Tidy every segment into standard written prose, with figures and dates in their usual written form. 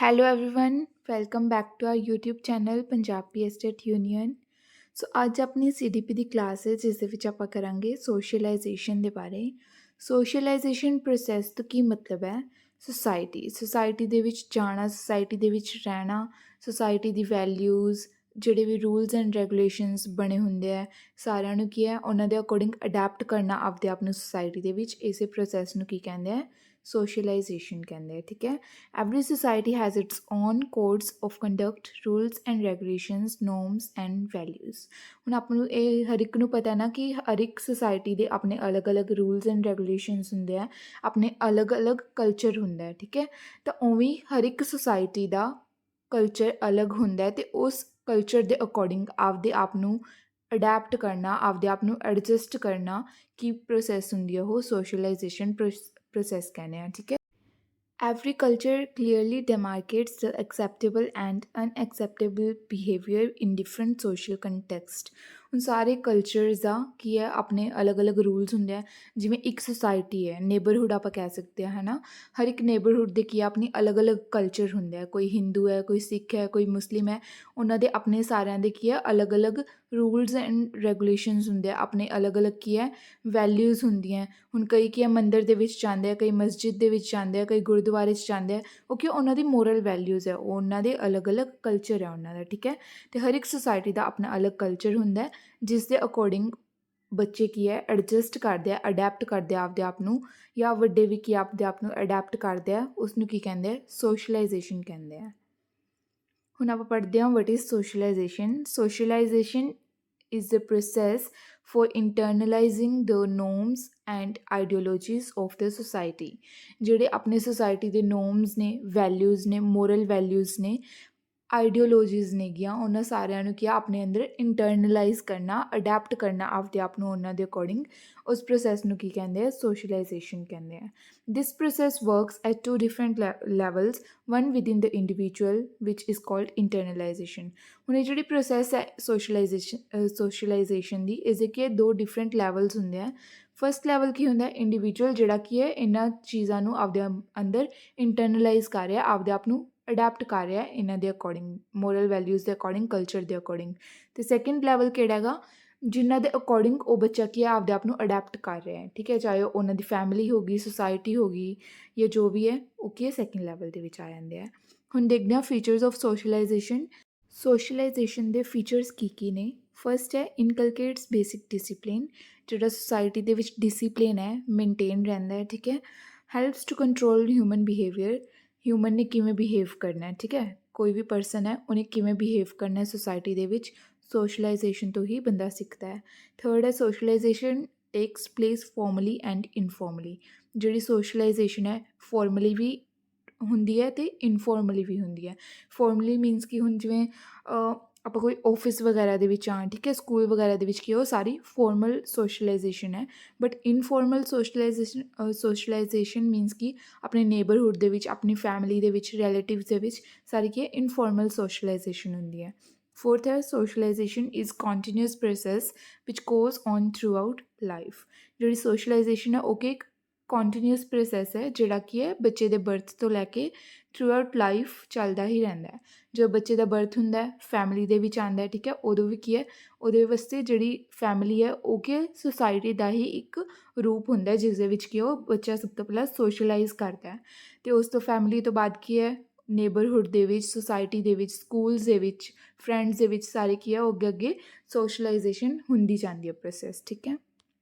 Hello everyone welcome back to our YouTube channel Punjabi estate union. So ਅੱਜ ਆਪਣੀ CDP ਦੀ class ਹੈ ਜਿਸ ਦੇ ਵਿੱਚ ਆਪਾਂ ਕਰਾਂਗੇ ਸੋਸ਼ਲਾਈਜੇਸ਼ਨ ਦੇ ਬਾਰੇ। ਸੋਸ਼ਲਾਈਜੇਸ਼ਨ ਪ੍ਰੋਸੈਸ ਤੋਂ ਕੀ ਮਤਲਬ ਹੈ? ਸੋਸਾਇਟੀ ਦੇ ਵਿੱਚ ਜਾਣਾ, ਸੋਸਾਇਟੀ ਦੇ ਵਿੱਚ ਰਹਿਣਾ, ਸੋਸਾਇਟੀ ਦੀ ਵੈਲਿਊਜ਼, ਜਿਹੜੇ ਵੀ ਰੂਲਸ ਐਂਡ ਰੈਗੂਲੇਸ਼ਨਸ ਬਣੇ ਹੁੰਦੇ ਆ ਸਾਰਿਆਂ ਨੂੰ ਕੀ ਹੈ ਉਹਨਾਂ ਦੇ ਅਕੋਰਡਿੰਗ ਅਡੈਪਟ ਕਰਨਾ ਆਪਦੇ ਆਪ ਨੂੰ ਸੋਸਾਇਟੀ ਦੇ ਵਿੱਚ। ਇਸੇ ਪ੍ਰੋਸੈਸ ਨੂੰ ਕੀ ਕਹਿੰਦੇ ਆ? ਸੋਸ਼ਲਾਈਜੇਸ਼ਨ ਕਹਿੰਦੇ ਆ। ਠੀਕ ਹੈ। Every society has its own codes of conduct, rules and regulations, norms and values। ਹੁਣ ਆਪਾਂ ਨੂੰ ਇਹ ਹਰ ਇੱਕ ਨੂੰ ਪਤਾ ਨਾ ਕਿ ਹਰ ਇੱਕ ਸੁਸਾਇਟੀ ਦੇ ਆਪਣੇ ਅਲੱਗ-ਅਲੱਗ ਰੂਲਸ ਐਂਡ ਰੈਗੂਲੇਸ਼ਨਸ ਹੁੰਦੇ ਆ, ਆਪਣੇ ਅਲੱਗ-ਅਲੱਗ ਕਲਚਰ ਹੁੰਦਾ ਹੈ। ਠੀਕ ਹੈ। ਤਾਂ ਉਵੇਂ ਹਰ ਇੱਕ ਸੁਸਾਇਟੀ ਦਾ ਕਲਚਰ ਅਲੱਗ ਹੁੰਦਾ ਹੈ ਅਤੇ ਉਸ ਕਲਚਰ ਦੇ ਅਕੋਰਡਿੰਗ ਆਪਦੇ ਆਪ ਨੂੰ ਅਡੈਪਟ ਕਰਨਾ, ਆਪਦੇ ਆਪ ਨੂੰ ਐਡਜਸਟ ਕਰਨਾ ਕੀ ਪ੍ਰੋਸੈਸ ਹੁੰਦੀ ਹੈ ਉਹ ਸੋਸ਼ਲਾਈਜੇਸ਼ਨ ਪ੍ਰੋਸੈਸ ਕਹਿੰਦੇ ਆ। ਠੀਕ ਹੈ। Every culture clearly demarcates the acceptable and unacceptable behavior in different social context। ਹੁਣ ਸਾਰੇ ਕਲਚਰਸ ਦਾ ਕੀ ਹੈ ਆਪਣੇ ਅਲੱਗ-ਅਲੱਗ ਰੂਲਸ ਹੁੰਦੇ ਆ। ਜਿਵੇਂ ਇੱਕ ਸੁਸਾਇਟੀ ਹੈ, ਨੇਬਰਹੁੱਡ ਆਪਾਂ ਕਹਿ ਸਕਦੇ ਹਾਂ, ਹੈ ਨਾ। ਹਰ ਇੱਕ ਨੇਬਰਹੁੱਡ ਦੇ ਕੀ ਆ ਆਪਣੀ ਅਲੱਗ-ਅਲੱਗ ਕਲਚਰ ਹੁੰਦੇ ਆ। ਕੋਈ ਹਿੰਦੂ ਹੈ, ਕੋਈ ਸਿੱਖ ਹੈ, ਕੋਈ ਮੁਸਲਿਮ ਹੈ। ਉਹਨਾਂ ਦੇ ਆਪਣੇ ਸਾਰਿਆਂ ਦੇ ਕੀ ਹੈ ਅਲੱਗ-ਅਲੱਗ ਰੂਲਸ ਐਂਡ ਰੈਗੂਲੇਸ਼ਨਸ ਹੁੰਦੇ ਆ, ਆਪਣੇ ਅਲੱਗ-ਅਲੱਗ ਕੀ ਹੈ ਵੈਲਿਊਜ਼ ਹੁੰਦੀਆਂ। ਹੁਣ ਕਈ ਕੀ ਹੈ ਮੰਦਿਰ ਦੇ ਵਿੱਚ ਜਾਂਦੇ ਆ, ਕਈ ਮਸਜਿਦ ਦੇ ਵਿੱਚ ਜਾਂਦੇ ਆ, ਕਈ ਗੁਰਦੁਆਰੇ 'ਚ ਜਾਂਦੇ ਆ। ਉਹ ਕਿ ਉਹਨਾਂ ਦੀ ਮੋਰਲ ਵੈਲਿਊਜ਼ ਹੈ, ਉਹ ਉਹਨਾਂ ਦੇ ਅਲੱਗ-ਅਲੱਗ ਕਲਚਰ ਹੈ ਉਹਨਾਂ ਦਾ। ਠੀਕ ਹੈ। ਅਤੇ ਹਰ ਇੱਕ ਸੁਸਾਇਟੀ ਦਾ ਆਪਣਾ ਅਲੱਗ ਕਲਚਰ ਹੁੰਦਾ ਜਿਸ ਦੇ ਅਕੋਰਡਿੰਗ ਬੱਚੇ ਕੀ ਹੈ ਐਡਜਸਟ ਕਰਦੇ ਆ, ਅਡੈਪਟ ਕਰਦੇ ਆ ਆਪਦੇ ਆਪ ਨੂੰ, ਜਾਂ ਵੱਡੇ ਵੀ ਕੀ ਆਪਦੇ ਆਪ ਨੂੰ ਅਡੈਪਟ ਕਰਦੇ ਆ। ਉਸ ਨੂੰ ਕੀ ਕਹਿੰਦੇ ਆ? ਸੋਸ਼ਲਾਈਜੇਸ਼ਨ ਕਹਿੰਦੇ ਆ। ਹੁਣ ਆਪਾਂ ਪੜ੍ਹਦੇ ਹਾਂ what is socialisation. Socialisation is the process for internalizing the norms and ideologies of the society। ਜਿਹੜੇ ਆਪਣੇ ਸੋਸਾਇਟੀ ਦੇ ਨੋਰਮਸ ਨੇ, ਵੈਲਿਊਜ਼ ਨੇ, ਮੋਰਲ ਵੈਲਿਊਜ਼ ਨੇ, ਆਈਡੀਓਲੋਜੀਜ਼ ਨੇਗੀਆਂ, ਉਹਨਾਂ ਸਾਰਿਆਂ ਨੂੰ ਕੀ ਆ ਆਪਣੇ ਅੰਦਰ ਇੰਟਰਨਲਾਈਜ਼ ਕਰਨਾ, ਅਡੈਪਟ ਕਰਨਾ ਆਪਦੇ ਆਪ ਨੂੰ ਉਹਨਾਂ ਦੇ ਅਕੋਰਡਿੰਗ। ਉਸ ਪ੍ਰੋਸੈਸ ਨੂੰ ਕੀ ਕਹਿੰਦੇ ਆ? ਸੋਸ਼ਲਾਈਜੇਸ਼ਨ ਕਹਿੰਦੇ ਆ। This process works at two different levels, one within the individual which is called internalisation. ਹੁਣ ਇਹ ਜਿਹੜੀ ਪ੍ਰੋਸੈਸ ਹੈ ਸੋਸ਼ਲਾਈਜੇਸ਼ਨ ਦੀ, ਇਸਦੇ ਕੀ ਦੋ ਡਿਫਰੈਂਟ ਲੈਵਲਸ ਹੁੰਦੇ ਆ। ਫਸਟ ਲੈਵਲ ਕੀ ਹੁੰਦਾ? ਇੰਡੀਵਿਜੂਅਲ, ਜਿਹੜਾ ਕੀ ਹੈ ਇਹਨਾਂ ਚੀਜ਼ਾਂ ਨੂੰ ਆਪਦੇ ਅੰਦਰ ਇੰਟਰਨਲਾਈਜ਼ ਕਰ ਰਿਹਾ, ਆਪਦੇ ਆਪ ਨੂੰ ਅਡੈਪਟ ਕਰ ਰਿਹਾ ਇਹਨਾਂ ਦੇ ਅਕੋਰਡਿੰਗ, ਮੋਰਲ ਵੈਲਿਊਜ਼ ਦੇ ਅਕੋਰਡਿੰਗ, ਕਲਚਰ ਦੇ ਅਕੋਰਡਿੰਗ। ਅਤੇ ਸੈਕਿੰਡ ਲੈਵਲ ਕਿਹੜਾ ਹੈਗਾ? ਜਿਨ੍ਹਾਂ ਦੇ ਅਕੋਰਡਿੰਗ ਉਹ ਬੱਚਾ ਕੀ ਹੈ ਆਪਦੇ ਆਪ ਨੂੰ ਅਡੈਪਟ ਕਰ ਰਿਹਾ ਹੈ। ਠੀਕ ਹੈ। ਚਾਹੇ ਉਹ ਉਹਨਾਂ ਦੀ ਫੈਮਿਲੀ ਹੋ ਗਈ, ਸੁਸਾਇਟੀ ਹੋ ਗਈ, ਜਾਂ ਜੋ ਵੀ ਹੈ, ਉਹ ਕੀ ਹੈ ਸੈਕਿੰਡ ਲੈਵਲ ਦੇ ਵਿੱਚ ਆ ਜਾਂਦੇ ਆ। ਹੁਣ ਦੇਖਦੇ ਹਾਂ ਫੀਚਰਸ ਆਫ ਸੋਸ਼ਲਾਈਜੇਸ਼ਨ। ਸੋਸ਼ਲਾਈਜੇਸ਼ਨ ਦੇ ਫੀਚਰਸ ਕੀ ਕੀ ਨੇ? ਫਸਟ ਹੈ ਇਨਕਲਕੇਟਸ ਬੇਸਿਕ ਡਿਸਿਪਲਿਨ। ਜਿਹੜਾ ਸੁਸਾਇਟੀ ਦੇ ਵਿੱਚ ਡਿਸਿਪਲਿਨ ਹੈ ਮੇਨਟੇਨ ਰਹਿੰਦਾ ਹੈ। ਠੀਕ ਹੈ। Helps to control human behaviour. Human ਨੇ ਕਿਵੇਂ ਬਿਹੇਵ ਕਰਨਾ ਹੈ। ਠੀਕ ਹੈ। ਕੋਈ ਵੀ ਪਰਸਨ ਹੈ ਉਹਨੇ ਕਿਵੇਂ ਬਿਹੇਵ ਕਰਨਾ ਹੈ ਸੋਸਾਇਟੀ ਦੇ ਵਿੱਚ, ਸੋਸ਼ਲਾਈਜੇਸ਼ਨ ਤੋਂ ਹੀ ਬੰਦਾ ਸਿੱਖਦਾ ਹੈ। ਥਰਡ ਹੈ socialisation takes place formally and ਇਨਫੋਰਮਲੀ। ਜਿਹੜੀ ਸੋਸ਼ਲਾਈਜੇਸ਼ਨ ਹੈ ਫੋਰਮਲੀ ਵੀ ਹੁੰਦੀ ਹੈ ਅਤੇ ਇਨਫੋਰਮਲੀ ਵੀ ਹੁੰਦੀ ਹੈ। ਫੋਰਮਲੀ ਮੀਨਸ ਕਿ ਹੁਣ ਜਿਵੇਂ ਆਪਾਂ ਕੋਈ ਆਫਿਸ ਵਗੈਰਾ ਦੇ ਵਿੱਚ ਹਾਂ, ਠੀਕ ਹੈ, ਸਕੂਲ ਵਗੈਰਾ ਦੇ ਵਿੱਚ ਕੀ ਉਹ ਸਾਰੀ ਫੋਰਮਲ ਸੋਸ਼ਲਾਈਜੇਸ਼ਨ ਹੈ। ਬਟ ਇਨਫੋਰਮਲ ਸੋਸ਼ਲਾਈਜੇਸ਼ਨ ਮੀਨਸ ਕਿ ਆਪਣੇ ਨੇਬਰਹੁੱਡ ਦੇ ਵਿੱਚ, ਆਪਣੀ ਫੈਮਿਲੀ ਦੇ ਵਿੱਚ, ਰਿਲੇਟਿਵਸ ਦੇ ਵਿੱਚ ਸਾਰੀ ਕੀ ਹੈ ਇਨਫੋਰਮਲ ਸੋਸ਼ਲਾਈਜੇਸ਼ਨ ਹੁੰਦੀ ਹੈ। ਫੋਰਥ ਹੈ socialisation is continuous process which goes on through out life. ਜਿਹੜੀ ਸੋਸ਼ਲਾਈਜੇਸ਼ਨ ਹੈ ਉਹ ਕਿ ਇੱਕ ਕੰਟੀਨਿਊਸ ਪ੍ਰੋਸੈਸ ਹੈ ਜਿਹੜਾ ਕੀ ਹੈ ਬੱਚੇ ਦੇ ਬਰਥ ਤੋਂ ਲੈ ਕੇ ਥਰੂ ਆਊਟ ਲਾਈਫ ਚੱਲਦਾ ਹੀ ਰਹਿੰਦਾ ਹੈ। ਜਦੋਂ ਬੱਚੇ ਦਾ ਬਰਥ ਹੁੰਦਾ ਫੈਮਿਲੀ ਦੇ ਵਿੱਚ ਆਉਂਦਾ, ਠੀਕ ਹੈ, ਉਦੋਂ ਵੀ ਕੀ ਹੈ ਉਹਦੇ ਵਾਸਤੇ ਜਿਹੜੀ ਫੈਮਿਲੀ ਹੈ ਉਹ ਕੀ ਸੁਸਾਇਟੀ ਦਾ ਹੀ ਇੱਕ ਰੂਪ ਹੁੰਦਾ ਜਿਸ ਦੇ ਵਿੱਚ ਕੀ ਉਹ ਬੱਚਾ ਸਭ ਤੋਂ ਪਹਿਲਾਂ ਸੋਸ਼ਲਾਈਜ਼ ਕਰਦਾ। ਅਤੇ ਉਸ ਤੋਂ ਫੈਮਿਲੀ ਤੋਂ ਬਾਅਦ ਕੀ ਹੈ ਨੇਬਰਹੁੱਡ ਦੇ ਵਿੱਚ, ਸੁਸਾਇਟੀ ਦੇ ਵਿੱਚ, ਸਕੂਲਸ ਦੇ ਵਿੱਚ, ਫਰੈਂਡਸ ਦੇ ਵਿੱਚ ਸਾਰੇ ਕੀ ਹੈ ਉਹ ਅੱਗੇ ਅੱਗੇ ਸੋਸ਼ਲਾਈਜੇਸ਼ਨ ਹੁੰਦੀ ਜਾਂਦੀ ਹੈ ਪ੍ਰੋਸੈਸ। ਠੀਕ ਹੈ।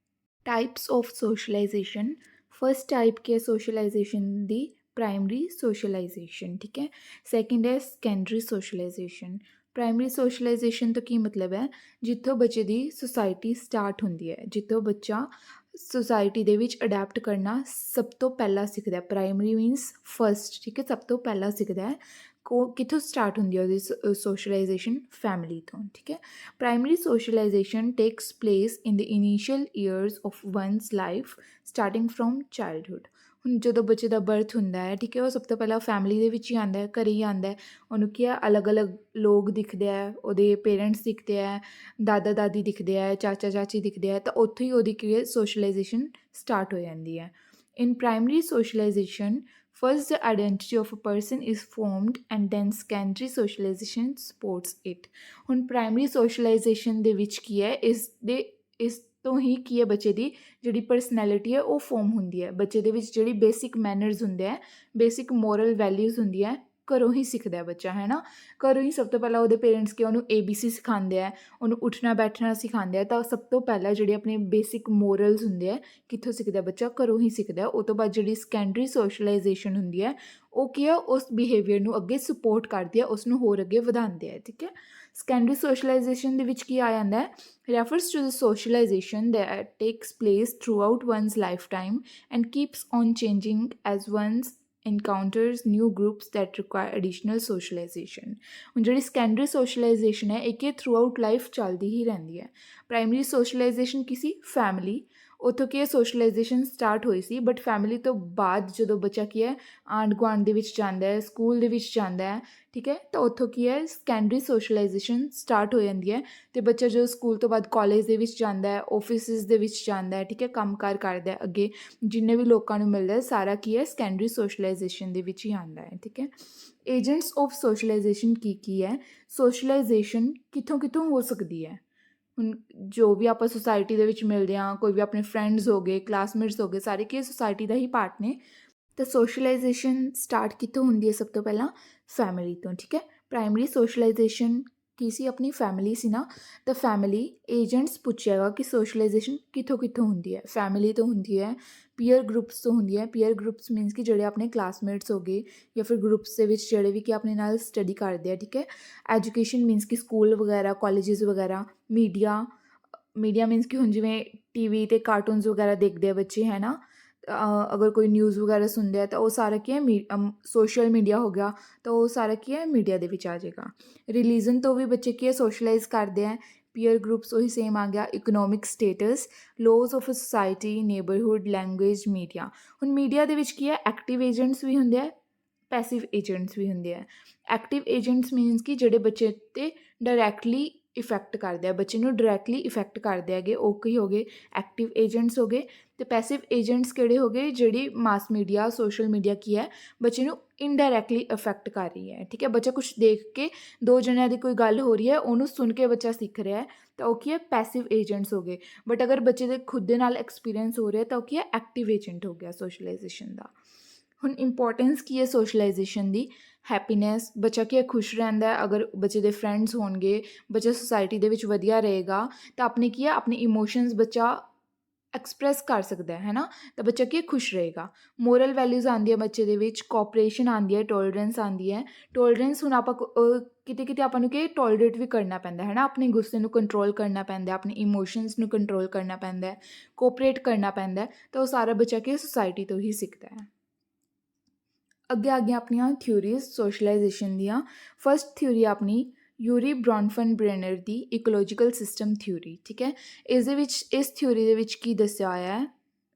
Types of socialisation. First type ਕੀ ਹੈ ਸੋਸ਼ਲਾਈਜੇਸ਼ਨ ਦੀ? Primary socialisation. ਠੀਕ ਹੈ। ਸੈਕਿੰਡ ਹੈ ਸੈਕੰਡਰੀ ਸੋਸ਼ਲਾਈਜੇਸ਼ਨ। ਪ੍ਰਾਇਮਰੀ ਸੋਸ਼ਲਾਈਜੇਸ਼ਨ ਤੋਂ ਕੀ ਮਤਲਬ ਹੈ? ਜਿੱਥੋਂ ਬੱਚੇ ਦੀ ਸੁਸਾਇਟੀ ਸਟਾਰਟ ਹੁੰਦੀ ਹੈ, ਜਿੱਥੋਂ ਬੱਚਾ ਸੁਸਾਇਟੀ ਦੇ ਵਿੱਚ ਅਡੈਪਟ ਕਰਨਾ ਸਭ ਤੋਂ ਪਹਿਲਾਂ ਸਿੱਖਦਾ। Primary means first. ਠੀਕ ਹੈ। ਸਭ ਤੋਂ ਪਹਿਲਾਂ ਸਿੱਖਦਾ ਹੈ। ਕਿੱਥੋਂ ਸਟਾਰਟ ਹੁੰਦੀ ਹੈ ਉਹਦੀ ਸੋਸ਼ਲਾਈਜੇਸ਼ਨ? ਫੈਮਿਲੀ ਤੋਂ। ਠੀਕ ਹੈ। Primary socialisation takes place in the initial years of ones life starting from childhood. ਹੁਣ ਜਦੋਂ ਬੱਚੇ ਦਾ ਬਰਥ ਹੁੰਦਾ ਹੈ, ਠੀਕ ਹੈ, ਉਹ ਸਭ ਤੋਂ ਪਹਿਲਾਂ ਫੈਮਿਲੀ ਦੇ ਵਿੱਚ ਹੀ ਆਉਂਦਾ ਹੈ, ਘਰ ਹੀ ਆਉਂਦਾ ਹੈ। ਉਹਨੂੰ ਕੀ ਹੈ ਅਲੱਗ-ਅਲੱਗ ਲੋਕ ਦਿਖਦੇ ਹੈ, ਉਹਦੇ ਪੇਰੈਂਟਸ ਦਿਖਦੇ ਹੈ, ਦਾਦਾ ਦਾਦੀ ਦਿਖਦੇ ਹੈ, ਚਾਚਾ ਚਾਚੀ ਦਿਖਦੇ ਹੈ, ਤਾਂ ਉੱਥੋਂ ਹੀ ਉਹਦੀ ਕੀ ਹੈ ਸੋਸ਼ਲਾਈਜੇਸ਼ਨ ਸਟਾਰਟ ਹੋ ਜਾਂਦੀ ਹੈ। In primary socialisation First, the identity of a person is formed and then secondary socialization supports it. ਹੁਣ ਪ੍ਰਾਇਮਰੀ ਸੋਸ਼ਲਾਈਜੇਸ਼ਨ ਦੇ ਵਿੱਚ ਕੀ ਹੈ, ਇਸ ਤੋਂ ਹੀ ਕੀ ਹੈ, ਬੱਚੇ ਦੀ ਜਿਹੜੀ ਪਰਸਨੈਲਿਟੀ ਹੈ ਉਹ ਫੋਰਮ ਹੁੰਦੀ ਹੈ। ਬੱਚੇ ਦੇ ਵਿੱਚ ਜਿਹੜੀ ਬੇਸਿਕ ਮੈਨਰਸ ਹੁੰਦੇ ਹੈ, ਬੇਸਿਕ ਮੋਰਲ ਵੈਲਿਊਜ਼ ਹੁੰਦੀਆਂ, ਘਰੋਂ ਹੀ ਸਿੱਖਦਾ ਹੈ ਬੱਚਾ, ਹੈ ਨਾ। ਘਰੋਂ ਹੀ ਸਭ ਤੋਂ ਪਹਿਲਾਂ ਉਹਦੇ ਪੇਰੈਂਟਸ ਕਿ ਉਹਨੂੰ ABC ਸਿਖਾਉਂਦੇ ਹੈ, ਉਹਨੂੰ ਉੱਠਣਾ ਬੈਠਣਾ ਸਿਖਾਉਂਦੇ ਆ। ਤਾਂ ਸਭ ਤੋਂ ਪਹਿਲਾਂ ਜਿਹੜੇ ਆਪਣੇ ਬੇਸਿਕ ਮੋਰਲਸ ਹੁੰਦੇ ਆ, ਕਿੱਥੋਂ ਸਿੱਖਦਾ ਬੱਚਾ, ਘਰੋਂ ਹੀ ਸਿੱਖਦਾ। ਉਹ ਤੋਂ ਬਾਅਦ ਜਿਹੜੀ ਸੈਕੰਡਰੀ ਸੋਸ਼ਲਾਈਜੇਸ਼ਨ ਹੁੰਦੀ ਹੈ ਉਹ ਕੀ ਹੈ, ਉਸ ਬਿਹੇਵੀਅਰ ਨੂੰ ਅੱਗੇ ਸਪੋਰਟ ਕਰਦੀ ਹੈ, ਉਸ ਨੂੰ ਹੋਰ ਅੱਗੇ ਵਧਾਉਂਦੇ ਹੈ, ਠੀਕ ਹੈ। ਸੈਕੰਡਰੀ ਸੋਸ਼ਲਾਈਜੇਸ਼ਨ ਦੇ ਵਿੱਚ ਕੀ ਆ ਜਾਂਦਾ ਹੈ, refers to the socialization that takes place throughout one's lifetime and keeps on changing as one's encounters new groups that require additional socialization। ਹੁਣ ਜਿਹੜੀ ਸੈਕੰਡਰੀ ਸੋਸ਼ਲਾਈਜੇਸ਼ਨ ਹੈ ਇਹ ਕਿ ਥਰੂ ਆਊਟ ਲਾਈਫ ਚੱਲਦੀ ਹੀ ਰਹਿੰਦੀ ਹੈ। ਪ੍ਰਾਇਮਰੀ ਸੋਸ਼ਲਾਈਜੇਸ਼ਨ ਕੀ ਸੀ, family, ਉੱਥੋਂ ਕੀ ਹੈ ਸੋਸ਼ਲਾਈਜੇਸ਼ਨ ਸਟਾਰਟ ਹੋਈ ਸੀ। ਬਟ ਫੈਮਿਲੀ ਤੋਂ ਬਾਅਦ ਜਦੋਂ ਬੱਚਾ ਕੀ ਹੈ ਆਂਢ ਗੁਆਂਢ ਦੇ ਵਿੱਚ ਜਾਂਦਾ ਹੈ, ਸਕੂਲ ਦੇ ਵਿੱਚ ਜਾਂਦਾ ਹੈ, ਠੀਕ ਹੈ, ਤਾਂ ਉੱਥੋਂ ਕੀ ਹੈ ਸੈਕੰਡਰੀ ਸੋਸ਼ਲਾਈਜੇਸ਼ਨ ਸਟਾਰਟ ਹੋ ਜਾਂਦੀ ਹੈ। ਅਤੇ ਬੱਚਾ ਜਦੋਂ ਸਕੂਲ ਤੋਂ ਬਾਅਦ ਕਾਲਜ ਦੇ ਵਿੱਚ ਜਾਂਦਾ ਹੈ, ਆਫਿਸਿਸ ਦੇ ਵਿੱਚ ਜਾਂਦਾ ਹੈ, ਠੀਕ ਹੈ, ਕੰਮਕਾਰ ਕਰਦਾ ਅੱਗੇ, ਜਿੰਨੇ ਵੀ ਲੋਕਾਂ ਨੂੰ ਮਿਲਦਾ ਸਾਰਾ ਕੀ ਹੈ ਸੈਕੰਡਰੀ ਸੋਸ਼ਲਾਈਜੇਸ਼ਨ ਦੇ ਵਿੱਚ ਹੀ ਆਉਂਦਾ ਹੈ, ਠੀਕ ਹੈ। ਏਜੰਟਸ ਆਫ ਸੋਸ਼ਲਾਈਜੇਸ਼ਨ ਕੀ ਹੈ, ਸੋਸ਼ਲਾਈਜੇਸ਼ਨ ਕਿੱਥੋਂ ਕਿੱਥੋਂ ਹੋ ਸਕਦੀ ਹੈ। ਹੁਣ ਜੋ ਵੀ ਆਪਾਂ ਸੁਸਾਇਟੀ ਦੇ ਵਿੱਚ ਮਿਲਦੇ ਹਾਂ, ਕੋਈ ਵੀ ਆਪਣੇ ਫਰੈਂਡਸ ਹੋ ਗਏ, ਕਲਾਸਮੇਟਸ ਹੋ ਗਏ, ਸਾਰੇ ਕੀ ਸੁਸਾਇਟੀ ਦਾ ਹੀ ਪਾਰਟ ਨੇ। ਤਾਂ ਸੋਸ਼ਲਾਈਜੇਸ਼ਨ ਸਟਾਰਟ ਕਿੱਥੋਂ ਹੁੰਦੀ ਹੈ, ਸਭ ਤੋਂ ਪਹਿਲਾਂ ਫੈਮਿਲੀ ਤੋਂ, ਠੀਕ ਹੈ। ਪ੍ਰਾਇਮਰੀ ਸੋਸ਼ਲਾਈਜੇਸ਼ਨ ਕੀ ਸੀ, ਆਪਣੀ ਫੈਮਿਲੀ ਸੀ ਨਾ। ਤਾਂ ਫੈਮਿਲੀ ਏਜੰਟਸ ਪੁੱਛਿਆਗਾ ਕਿ ਸੋਸ਼ਲਾਈਜੇਸ਼ਨ ਕਿੱਥੋਂ ਕਿੱਥੋਂ ਹੁੰਦੀ ਹੈ। ਫੈਮਿਲੀ ਤੋਂ ਹੁੰਦੀ ਹੈ, ਪੀਅਰ ਗਰੁੱਪਸ ਤੋਂ ਹੁੰਦੀ ਹੈ। ਪੀਅਰ ਗਰੁੱਪਸ ਮੀਨਸ ਕਿ ਜਿਹੜੇ ਆਪਣੇ ਕਲਾਸਮੇਟਸ ਹੋ ਗਏ ਜਾਂ ਫਿਰ ਗਰੁੱਪਸ ਦੇ ਵਿੱਚ ਜਿਹੜੇ ਵੀ ਕਿ ਆਪਣੇ ਨਾਲ ਸਟੱਡੀ ਕਰਦੇ ਆ, ਠੀਕ ਹੈ। ਐਜੂਕੇਸ਼ਨ ਮੀਨਸ ਕਿ ਸਕੂਲ ਵਗੈਰਾ, ਕਾਲਜਿਸ ਵਗੈਰਾ। ਮੀਡੀਆ ਮੀਨਸ ਕਿ ਹੁਣ ਜਿਵੇਂ TV 'ਤੇ ਕਾਰਟੂਨਸ ਵਗੈਰਾ ਦੇਖਦੇ ਆ ਬੱਚੇ, ਹੈ ਨਾ। ਅਗਰ ਕੋਈ ਨਿਊਜ਼ ਵਗੈਰਾ ਸੁਣਦੇ ਆ ਤਾਂ ਉਹ ਸਾਰਾ ਕੀ ਹੈ ਸੋਸ਼ਲ ਮੀਡੀਆ ਹੋ ਗਿਆ, ਤਾਂ ਉਹ ਸਾਰਾ ਕੀ ਹੈ ਮੀਡੀਆ ਦੇ ਵਿੱਚ ਆ ਜਾਏਗਾ। ਰਿਲੀਜ਼ਨ ਤੋਂ ਵੀ ਬੱਚੇ ਕੀ ਹੈ ਸੋਸ਼ਲਾਈਜ਼ ਕਰਦੇ ਆ। ਪੀਅਰ ਗਰੁੱਪਸ ਉਹੀ ਸੇਮ ਆ ਗਿਆ। Economic status, laws of a society, neighbourhood, language, media. ਹੁਣ ਮੀਡੀਆ ਦੇ ਵਿੱਚ ਕੀ ਹੈ ਐਕਟਿਵ ਏਜੰਟਸ ਵੀ ਹੁੰਦੇ ਆ, ਪੈਸਿਵ ਏਜੰਟਸ ਵੀ ਹੁੰਦੇ ਆ। ਐਕਟਿਵ ਏਜੰਟਸ ਮੀਨਸ ਕਿ ਜਿਹੜੇ ਬੱਚੇ 'ਤੇ ਡਾਇਰੈਕਟਲੀ ਇਫੈਕਟ ਕਰਦੇ ਆ, ਬੱਚੇ ਨੂੰ ਡਾਇਰੈਕਟਲੀ ਇਫੈਕਟ ਕਰਦੇ ਹੈਗੇ, ਉਹ ਕੀ ਹੋ ਗਏ ਐਕਟਿਵ ਏਜੰਟਸ ਹੋ ਗਏ। ਅਤੇ ਪੈਸਿਵ ਏਜੰਟਸ ਕਿਹੜੇ ਹੋ ਗਏ, ਜਿਹੜੀ ਮਾਸ ਮੀਡੀਆ, ਸੋਸ਼ਲ ਮੀਡੀਆ ਕੀ ਹੈ ਬੱਚੇ ਨੂੰ ਇਨਡਾਇਰੈਕਟਲੀ ਇਫੈਕਟ ਕਰ ਰਹੀ ਹੈ, ਠੀਕ ਹੈ। ਬੱਚਾ ਕੁਛ ਦੇਖ ਕੇ, ਦੋ ਜਣਿਆਂ ਦੀ ਕੋਈ ਗੱਲ ਹੋ ਰਹੀ ਹੈ, ਉਹਨੂੰ ਸੁਣ ਕੇ ਬੱਚਾ ਸਿੱਖ ਰਿਹਾ ਹੈ, ਤਾਂ ਉਹ ਕੀ ਹੈ ਪੈਸਿਵ ਏਜੰਟਸ ਹੋ ਗਏ। ਬਟ ਅਗਰ ਬੱਚੇ ਦੇ ਖੁਦ ਦੇ ਨਾਲ ਐਕਸਪੀਰੀਅੰਸ ਹੋ ਰਿਹਾ ਤਾਂ ਉਹ ਕੀ ਹੈ ਐਕਟਿਵ ਏਜੰਟ ਹੋ ਗਿਆ ਸੋਸ਼ਲਾਈਜੇਸ਼ਨ ਦਾ। ਹੁਣ ਇੰਪੋਰਟੈਂਸ ਕੀ ਹੈ ਸੋਸ਼ਲਾਈਜੇਸ਼ਨ ਦੀ, ਹੈਪੀਨੈਸ, ਬੱਚਾ ਕੀ ਹੈ ਖੁਸ਼ ਰਹਿੰਦਾ। ਅਗਰ ਬੱਚੇ ਦੇ ਫਰੈਂਡਸ ਹੋਣਗੇ, ਬੱਚਾ ਸੁਸਾਇਟੀ ਦੇ ਵਿੱਚ ਵਧੀਆ ਰਹੇਗਾ, ਤਾਂ ਆਪਣੇ ਕੀ ਹੈ ਆਪਣੇ ਇਮੋਸ਼ਨਸ ਬੱਚਾ ਐਕਸਪ੍ਰੈਸ ਕਰ ਸਕਦਾ ਹੈ ਨਾ। ਤਾਂ ਬੱਚਾ ਕੀ ਖੁਸ਼ ਰਹੇਗਾ। ਮੋਰਲ ਵੈਲਿਊਜ਼ ਆਉਂਦੀ ਹੈ ਬੱਚੇ ਦੇ ਵਿੱਚ, ਕੋਆਪਰੇਸ਼ਨ ਆਉਂਦੀ ਹੈ, ਟੋਲਰੈਂਸ ਆਉਂਦੀ ਹੈ। ਟੋਲਰੈਂਸ ਹੁਣ ਆਪਾਂ ਕਿਤੇ ਕਿਤੇ ਆਪਾਂ ਨੂੰ ਕੀ ਟੋਲਰੇਟ ਵੀ ਕਰਨਾ ਪੈਂਦਾ ਹੈ ਨਾ, ਆਪਣੇ ਗੁੱਸੇ ਨੂੰ ਕੰਟਰੋਲ ਕਰਨਾ ਪੈਂਦਾ, ਆਪਣੇ ਇਮੋਸ਼ਨਸ ਨੂੰ ਕੰਟਰੋਲ ਕਰਨਾ ਪੈਂਦਾ, ਕੋਆਪਰੇਟ ਕਰਨਾ ਪੈਂਦਾ। ਤਾਂ ਉਹ ਸਾਰਾ ਬੱਚਾ ਕੀ ਸੁਸਾਇਟੀ ਤੋਂ ਹੀ ਸਿੱਖਦਾ ਹੈ। ਅੱਗੇ ਆ ਗਈਆਂ ਆਪਣੀਆਂ ਥਿਊਰੀਜ਼ ਸੋਸ਼ਲਾਈਜੇਸ਼ਨ ਦੀਆਂ। ਫਸਟ ਥਿਊਰੀ ਆਪਣੀ ਯੂਰੀ ਬ੍ਰੌਨਫਨ-ਬ੍ਰੇਨਰ ਦੀ ਇਕੋਲੋਜੀਕਲ ਸਿਸਟਮ ਥਿਊਰੀ, ਠੀਕ ਹੈ। ਇਸ ਥਿਊਰੀ ਦੇ ਵਿੱਚ ਕੀ ਦੱਸਿਆ ਹੋਇਆ ਹੈ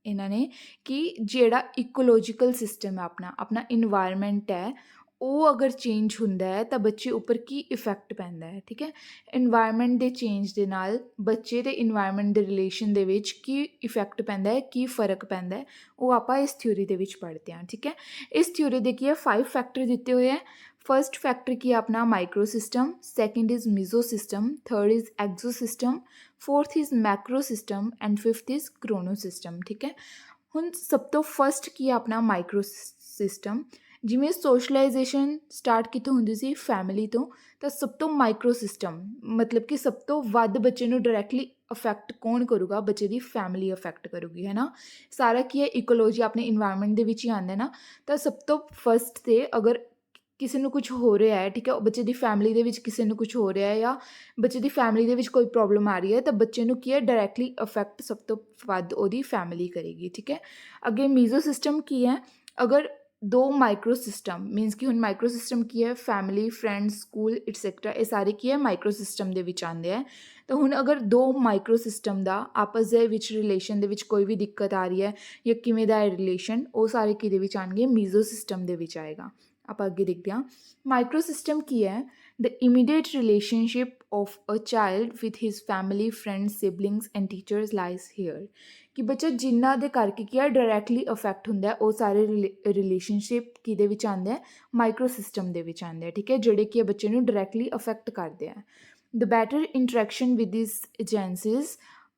ਇਹਨਾਂ ਨੇ ਕਿ ਜਿਹੜਾ ਇਕੋਲੋਜੀਕਲ ਸਿਸਟਮ ਹੈ ਆਪਣਾ ਇਨਵਾਇਰਮੈਂਟ ਹੈ, ਉਹ ਅਗਰ ਚੇਂਜ ਹੁੰਦਾ ਹੈ ਤਾਂ ਬੱਚੇ ਉੱਪਰ ਕੀ ਇਫੈਕਟ ਪੈਂਦਾ ਹੈ, ਠੀਕ ਹੈ। ਇਨਵਾਇਰਮੈਂਟ ਦੇ ਚੇਂਜ ਦੇ ਨਾਲ ਬੱਚੇ ਦੇ ਇਨਵਾਇਰਮੈਂਟ ਦੇ ਰਿਲੇਸ਼ਨ ਦੇ ਵਿੱਚ ਕੀ ਇਫੈਕਟ ਪੈਂਦਾ ਹੈ, ਕੀ ਫ਼ਰਕ ਪੈਂਦਾ ਹੈ, ਉਹ ਆਪਾਂ ਇਸ ਥਿਊਰੀ ਦੇ ਵਿੱਚ ਪੜ੍ਹਦੇ ਹਾਂ, ਠੀਕ ਹੈ। ਇਸ ਥਿਊਰੀ ਦੇ ਕੀ ਹੈ 5 ਫੈਕਟਰ ਦਿੱਤੇ ਹੋਏ ਹੈ। ਫਸਟ ਫੈਕਟਰ ਕੀ ਹੈ ਆਪਣਾ micro system, second is meso system, third is exo system, fourth is macro system and fifth is chrono system, ਠੀਕ ਹੈ। ਹੁਣ ਸਭ ਤੋਂ ਫਸਟ ਕੀ ਹੈ ਆਪਣਾ ਮਾਈਕਰੋ ਸਿਸਟਮ। ਜਿਵੇਂ ਸੋਸ਼ਲਾਈਜੇਸ਼ਨ ਸਟਾਰਟ ਕਿੱਥੋਂ ਹੁੰਦੀ ਸੀ, ਫੈਮਿਲੀ ਤੋਂ। ਤਾਂ ਸਭ ਤੋਂ ਮਾਈਕਰੋ ਸਿਸਟਮ ਮਤਲਬ ਕਿ ਸਭ ਤੋਂ ਵੱਧ ਬੱਚੇ ਨੂੰ ਡਾਇਰੈਕਟਲੀ ਅਫੈਕਟ ਕੌਣ ਕਰੂਗਾ, ਬੱਚੇ ਦੀ ਫੈਮਿਲੀ ਅਫੈਕਟ ਕਰੂਗੀ, ਹੈ ਨਾ। ਸਾਰਾ ਕੀ ਹੈ ਇਕੋਲੋਜੀ ਆਪਣੇ ਇਨਵਾਇਰਮੈਂਟ ਦੇ ਵਿੱਚ ਹੀ ਆਉਂਦਾ ਨਾ। ਤਾਂ ਸਭ ਤੋਂ ਫਸਟ 'ਤੇ ਅਗਰ ਕਿਸੇ ਨੂੰ ਕੁਝ ਹੋ ਰਿਹਾ ਹੈ, ਠੀਕ ਹੈ, ਬੱਚੇ ਦੀ ਫੈਮਿਲੀ ਦੇ ਵਿੱਚ ਕਿਸੇ ਨੂੰ ਕੁਝ ਹੋ ਰਿਹਾ ਹੈ ਜਾਂ ਬੱਚੇ ਦੀ ਫੈਮਿਲੀ ਦੇ ਵਿੱਚ ਕੋਈ ਪ੍ਰੋਬਲਮ ਆ ਰਹੀ ਹੈ, ਤਾਂ ਬੱਚੇ ਨੂੰ ਕੀ ਹੈ ਡਾਇਰੈਕਟਲੀ ਅਫੈਕਟ ਸਭ ਤੋਂ ਵੱਧ ਉਹਦੀ ਫੈਮਿਲੀ ਕਰੇਗੀ, ਠੀਕ ਹੈ। ਅੱਗੇ ਮੀਜ਼ੋ ਸਿਸਟਮ ਕੀ ਹੈ, ਅਗਰ 2 ਮਾਈਕਰੋ ਸਿਸਟਮ ਮੀਨਸ ਕਿ ਹੁਣ ਮਾਈਕਰੋ ਸਿਸਟਮ ਕੀ ਹੈ ਫੈਮਿਲੀ, ਫਰੈਂਡਸ, ਸਕੂਲ ਐਟਸੈਟਰਾ, ਇਹ ਸਾਰੇ ਕੀ ਹੈ ਮਾਈਕਰੋ ਸਿਸਟਮ ਦੇ ਵਿੱਚ ਆਉਂਦੇ ਹੈ। ਤਾਂ ਹੁਣ ਅਗਰ 2 ਮਾਈਕਰੋ ਸਿਸਟਮ ਦਾ ਆਪਸ ਦੇ ਵਿੱਚ ਰਿਲੇਸ਼ਨ ਦੇ ਵਿੱਚ ਕੋਈ ਵੀ ਦਿੱਕਤ ਆ ਰਹੀ ਹੈ ਜਾਂ ਕਿਵੇਂ ਦਾ ਹੈ ਰਿਲੇਸ਼ਨ, ਉਹ ਸਾਰੇ ਕਿਹਦੇ ਵਿੱਚ ਆਉਣਗੇ ਮੀਜ਼ੋ ਸਿਸਟਮ ਦੇ ਵਿੱਚ ਆਏਗਾ। ਆਪਾਂ ਅੱਗੇ ਦੇਖਦੇ ਹਾਂ ਮਾਈਕਰੋ ਸਿਸਟਮ ਕੀ ਹੈ, the immediate relationship of a child with his family, friends, siblings and teachers lies here. ਕਿ ਬੱਚਾ ਜਿਨ੍ਹਾਂ ਦੇ ਕਰਕੇ ਕੀ ਹੈ ਡਾਇਰੈਕਟਲੀ ਅਫੈਕਟ ਹੁੰਦਾ ਉਹ ਸਾਰੇ ਰਿਲੇਸ਼ਨਸ਼ਿਪ ਕਿਹਦੇ ਵਿੱਚ ਆਉਂਦੇ ਆ, ਮਾਈਕਰੋ ਸਿਸਟਮ ਦੇ ਵਿੱਚ ਆਉਂਦੇ ਆ, ਠੀਕ ਹੈ, ਜਿਹੜੇ ਕਿ ਬੱਚੇ ਨੂੰ ਡਾਇਰੈਕਟਲੀ ਅਫੈਕਟ ਕਰਦੇ ਆ। The better interaction with this agencies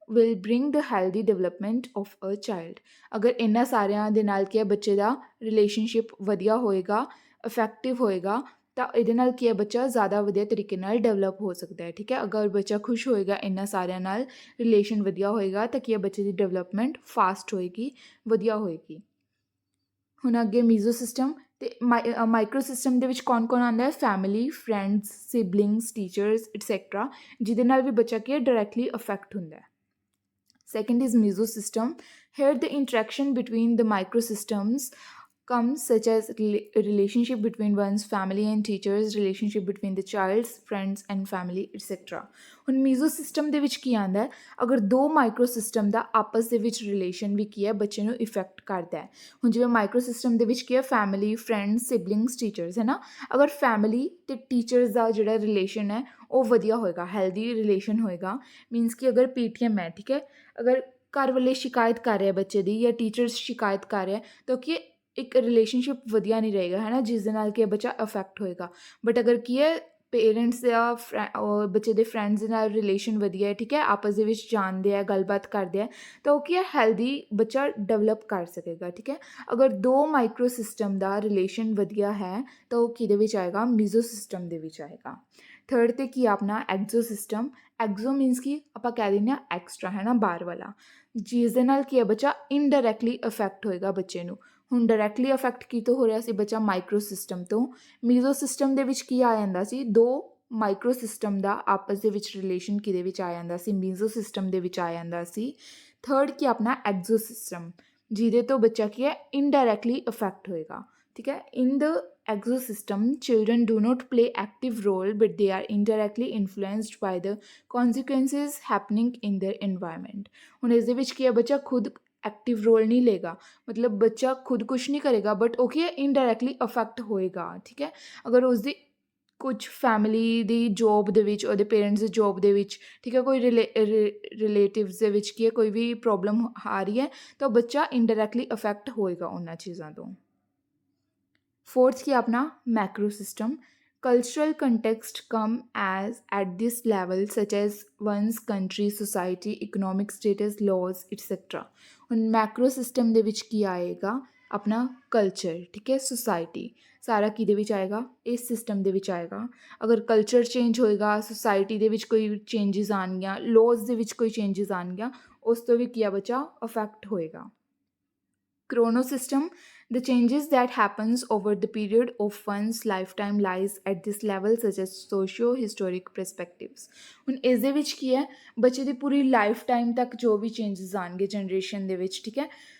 will bring the healthy development of a child. ਅਗਰ ਇਹਨਾਂ ਸਾਰਿਆਂ ਦੇ ਨਾਲ ਕੀ ਹੈ ਬੱਚੇ ਦਾ ਰਿਲੇਸ਼ਨਸ਼ਿਪ ਵਧੀਆ ਹੋਏਗਾ, ਇਫੈਕਟਿਵ ਹੋਏਗਾ, ਤਾਂ ਇਹਦੇ ਨਾਲ ਕੀ ਹੈ ਬੱਚਾ ਜ਼ਿਆਦਾ ਵਧੀਆ ਤਰੀਕੇ ਨਾਲ ਡਿਵੈਲਪ ਹੋ ਸਕਦਾ ਹੈ, ਠੀਕ ਹੈ। ਅਗਰ ਬੱਚਾ ਖੁਸ਼ ਹੋਏਗਾ ਇਹਨਾਂ ਸਾਰਿਆਂ ਨਾਲ, ਰਿਲੇਸ਼ਨ ਵਧੀਆ ਹੋਏਗਾ, ਤਾਂ ਕੀ ਹੈ ਬੱਚੇ ਦੀ ਡਿਵੈਲਪਮੈਂਟ ਫਾਸਟ ਹੋਏਗੀ, ਵਧੀਆ ਹੋਏਗੀ। ਹੁਣ ਅੱਗੇ ਮੀਜ਼ੋ ਸਿਸਟਮ ਅਤੇ ਮਾਈਕਰੋ ਸਿਸਟਮ ਦੇ ਵਿੱਚ ਕੌਣ ਕੌਣ ਆਉਂਦਾ ਹੈ, family, friends, siblings, teachers et cetera, ਜਿਹਦੇ ਨਾਲ ਵੀ ਬੱਚਾ ਕੀ ਹੈ ਡਾਇਰੈਕਟਲੀ ਅਫੈਕਟ ਹੁੰਦਾ ਹੈ। Second is mesosystem. Here the interaction between the microsystems comes such as relationship between one's family and teachers, relationship between the child's friends and family, etc. ਹੁਣ meso system ਦੇ ਵਿੱਚ ਕੀ ਆਉਂਦਾ ਹੈ, ਅਗਰ ਦੋ ਮਾਈਕਰੋ ਸਿਸਟਮ ਦਾ ਆਪਸ ਦੇ ਵਿੱਚ ਰਿਲੇਸ਼ਨ ਵੀ ਕੀ ਹੈ ਬੱਚੇ ਨੂੰ ਇਫੈਕਟ ਕਰਦਾ ਹੈ। ਹੁਣ ਜਿਵੇਂ ਮਾਈਕਰੋ ਸਿਸਟਮ ਦੇ ਵਿੱਚ ਕੀ ਹੈ ਫੈਮਿਲੀ, ਫਰੈਂਡਸ, ਸਿਬਲਿੰਗਸ, ਟੀਚਰਸ, ਹੈ ਨਾ। ਅਗਰ ਫੈਮਿਲੀ ਅਤੇ ਟੀਚਰਸ ਦਾ ਜਿਹੜਾ ਰਿਲੇਸ਼ਨ ਹੈ ਉਹ ਵਧੀਆ ਹੋਏਗਾ, ਹੈਲਦੀ ਰਿਲੇਸ਼ਨ ਹੋਏਗਾ, ਮੀਨਸ ਕਿ ਅਗਰ ਪੀਟੀਐਮ ਹੈ, ਠੀਕ ਹੈ, ਅਗਰ ਘਰ ਵਾਲੇ ਸ਼ਿਕਾਇਤ ਕਰ ਰਿਹਾ ਬੱਚੇ ਦੀ ਜਾਂ ਟੀਚਰਸ ਸ਼ਿਕਾਇਤ ਕਰ ਰਿਹਾ, ਤਾਂ ਕਿ ਇੱਕ ਰਿਲੇਸ਼ਨਸ਼ਿਪ ਵਧੀਆ ਨਹੀਂ ਰਹੇਗਾ, ਹੈ ਨਾ, ਜਿਸ ਦੇ ਨਾਲ ਕਿ ਬੱਚਾ ਅਫੈਕਟ ਹੋਏਗਾ। ਬਟ ਅਗਰ ਕੀ ਹੈ ਪੇਰੈਂਟਸ ਜਾਂ ਬੱਚੇ ਦੇ ਫਰੈਂਡਸ ਦੇ ਨਾਲ ਰਿਲੇਸ਼ਨ ਵਧੀਆ ਹੈ, ਠੀਕ ਹੈ, ਆਪਸ ਦੇ ਵਿੱਚ ਜਾਣਦੇ ਆ, ਗੱਲਬਾਤ ਕਰਦੇ ਆ, ਤਾਂ ਉਹ ਕੀ ਹੈ ਹੈਲਦੀ ਬੱਚਾ ਡਿਵੈਲਪ ਕਰ ਸਕੇਗਾ, ਠੀਕ ਹੈ। ਅਗਰ ਦੋ ਮਾਈਕਰੋ ਸਿਸਟਮ ਦਾ ਰਿਲੇਸ਼ਨ ਵਧੀਆ ਹੈ ਤਾਂ ਉਹ ਕਿਹਦੇ ਵਿੱਚ ਆਏਗਾ, ਮੀਜ਼ੋ ਸਿਸਟਮ ਦੇ ਵਿੱਚ ਆਏਗਾ। ਥਰਡ 'ਤੇ ਕੀ ਆਪਣਾ ਐਗਜ਼ੋ ਸਿਸਟਮ। ਐਗਜ਼ੋ ਮੀਨਸ ਕਿ ਆਪਾਂ ਕਹਿ ਦਿੰਦੇ ਹਾਂ ਐਕਸਟਰਾ, ਹੈ ਨਾ, ਬਾਹਰ ਵਾਲਾ, ਜਿਸ ਦੇ ਨਾਲ ਕੀ ਹੈ ਬੱਚਾ ਇਨਡਾਇਰੈਕਟਲੀ ਅਫੈਕਟ ਹੋਏਗਾ ਬੱਚੇ ਨੂੰ। ਹੁਣ ਡਾਇਰੈਕਟਲੀ ਅਫੈਕਟ ਕਿਤੋਂ ਹੋ ਰਿਹਾ ਸੀ ਬੱਚਾ, ਮਾਈਕਰੋ ਸਿਸਟਮ ਤੋਂ। ਮੀਜ਼ੋ ਸਿਸਟਮ ਦੇ ਵਿੱਚ ਕੀ ਆ ਜਾਂਦਾ ਸੀ, ਦੋ ਮਾਈਕਰੋ ਸਿਸਟਮ ਦਾ ਆਪਸ ਦੇ ਵਿੱਚ ਰਿਲੇਸ਼ਨ ਕਿਹਦੇ ਵਿੱਚ ਆ ਜਾਂਦਾ ਸੀ, ਮੀਜ਼ੋ ਸਿਸਟਮ ਦੇ ਵਿੱਚ ਆ ਜਾਂਦਾ ਸੀ। ਥਰਡ ਕੀ ਆਪਣਾ ਐਗਜ਼ੋ ਸਿਸਟਮ, ਜਿਹਦੇ ਤੋਂ ਬੱਚਾ ਕੀ ਹੈ ਇਨਡਾਇਰੈਕਟਲੀ ਅਫੈਕਟ ਹੋਏਗਾ, ਠੀਕ ਹੈ। In the exosystem children do not play active role but they are indirectly influenced by the consequences happening in their environment. ਹੁਣ ਇਸ ਦੇ ਵਿੱਚ ਕੀ ਹੈ ਬੱਚਾ ਖੁਦ ਐਕਟਿਵ ਰੋਲ ਨਹੀਂ ਲਏਗਾ, ਮਤਲਬ ਬੱਚਾ ਖੁਦ ਕੁਛ ਨਹੀਂ ਕਰੇਗਾ, ਬਟ ਉਹ ਕੀ ਹੈ ਇਨਡਾਇਰੈਕਟਲੀ ਅਫੈਕਟ ਹੋਏਗਾ, ਠੀਕ ਹੈ। ਅਗਰ ਉਸਦੀ ਕੁਛ ਫੈਮਿਲੀ ਦੀ ਜੋਬ ਦੇ ਵਿੱਚ, ਉਹਦੇ ਪੇਰੈਂਟਸ ਦੀ ਜੋਬ ਦੇ ਵਿੱਚ, ਠੀਕ ਹੈ, ਕੋਈ ਰਿਲੇਟਿਵਸ ਦੇ ਵਿੱਚ ਕੀ ਹੈ ਕੋਈ ਵੀ ਪ੍ਰੋਬਲਮ ਆ ਰਹੀ ਹੈ, ਤਾਂ ਬੱਚਾ ਇਨਡਾਇਰੈਕਟਲੀ ਅਫੈਕਟ ਹੋਏਗਾ ਉਹਨਾਂ ਚੀਜ਼ਾਂ ਤੋਂ। फोर्थ की अपना macro system cultural context come as at this level such as one's country, society, economic status, laws, etc. ਹੁਣ ਮੈਕਰੋ ਸਿਸਟਮ ਦੇ ਵਿੱਚ ਕੀ ਆਏਗਾ ਆਪਣਾ ਕਲਚਰ, ਠੀਕ ਹੈ, ਸੁਸਾਇਟੀ, ਸਾਰਾ ਕਿਹਦੇ ਵਿੱਚ ਆਏਗਾ, ਇਸ ਸਿਸਟਮ ਦੇ ਵਿੱਚ ਆਏਗਾ। ਅਗਰ ਕਲਚਰ ਚੇਂਜ ਹੋਏਗਾ, ਸੁਸਾਇਟੀ ਦੇ ਵਿੱਚ ਕੋਈ ਚੇਂਜਿਸ ਆਉਣਗੀਆਂ, ਲੋਜ਼ ਦੇ ਵਿੱਚ ਕੋਈ ਚੇਂਜਿਸ ਆਉਣਗੀਆਂ, ਉਸ ਤੋਂ ਵੀ ਕੀ ਆ ਬੱਚਾ ਅਫੈਕਟ ਹੋਏਗਾ। Chrono system, the changes that happens over the period of one's lifetime lies at this level such as socio-historic perspectives। ਹੁਣ ਇਸ ਦੇ ਵਿੱਚ ਕੀ ਹੈ ਬੱਚੇ ਦੀ ਪੂਰੀ ਲਾਈਫ ਟਾਈਮ ਤੱਕ ਜੋ ਵੀ ਚੇਂਜਸ ਆਉਣਗੇ ਜਨਰੇਸ਼ਨ ਦੇ ਵਿੱਚ, ਠੀਕ ਹੈ।